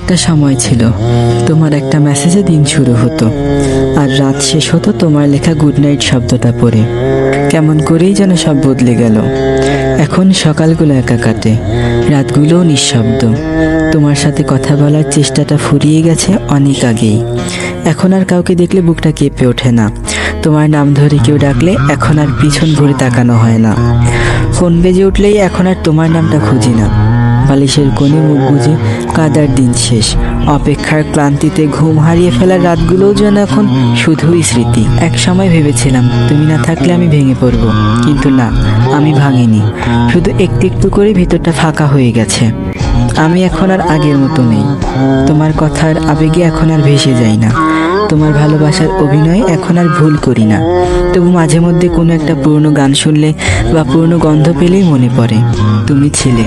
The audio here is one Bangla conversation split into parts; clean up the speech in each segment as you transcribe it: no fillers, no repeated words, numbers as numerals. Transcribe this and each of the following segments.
একটা সময় ছিল, তোমার একটা মেসেজে দিন শুরু হতো আর রাত শেষ হতো তোমার লেখা গুড নাইট শব্দটা পড়ে। কেমন করেই যেন সব বদলে গেল। এখন সকালগুলো একা কাটে, রাতগুলোও নিঃশব্দ। তোমার সাথে কথা বলার চেষ্টাটা ফুরিয়ে গেছে অনেক আগেই। এখন আর কাউকে দেখলে বুকটা কেঁপে ওঠে না। তোমার নাম ধরে কেউ ডাকলে এখন আর পিছন ঘুরে তাকানো হয় না। ফোন বেজে উঠলেই এখন আর তোমার নামটা খুঁজি না। বালিশের কোণে মুখ গুজে কাদার দিন শেষ। অপেক্ষার ক্লান্তিতে ঘুম হারিয়ে ফেলার রাতগুলোও যেন এখন শুধুই স্মৃতি। এক সময় ভেবেছিলাম তুমি না থাকলে আমি ভেঙে পড়ব, কিন্তু না, আমি ভাঙিনি। শুধু একটু একটু করে ভিতরটা ফাঁকা হয়ে গেছে। আমি এখন আর আগের মতো নেই। তোমার কথার আবেগে এখন আর ভেসে যাই না। তোমার ভালোবাসার অভিনয় এখন আর ভুল করি না। তবু মাঝে মধ্যে কোনো একটা পুরনো গান শুনলে বা পুরনো গন্ধ পেলেই মনে পড়ে তুমি ছিলে।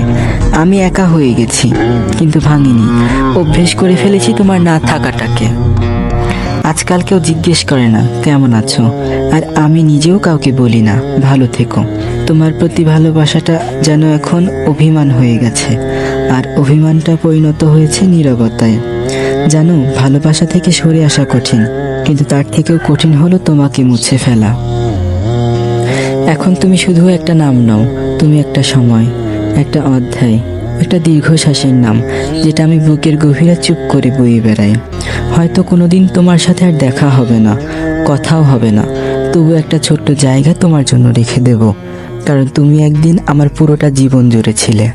আমি একা হয়ে গেছি, কিন্তু ভাঙিনি। অভ্যেস করে ফেলেছি তোমার না থাকাটাকে। আজকাল কেউ জিজ্ঞেস করে না কেমন আছো, আর আমি নিজেও কাউকে বলি না ভালো থেকো। তোমার প্রতি ভালোবাসাটা যেন এখন অভিমান হয়ে গেছে, আর অভিমানটা পরিণত হয়েছে নীরবতায়। জানো, ভালোবাসা থেকে সরে আসা কঠিন, কিন্তু তার থেকেও কঠিন হলো তোমাকে মুছে ফেলা। এখন তুমি শুধু একটা নাম নও, তুমি একটা সময়, একটা অধ্যায়, একটা দীর্ঘশ্বাসের নাম, যেটা আমি বুকের গভীরে চুপ করে বয়ে বেড়াই। হয়তো কোনোদিন তোমার সাথে আর দেখা হবে না, কথাও হবে না, তবু একটা ছোট্ট জায়গা তোমার জন্য রেখে দেব, কারণ তুমি একদিন আমার পুরোটা জীবন জুড়ে ছিলে।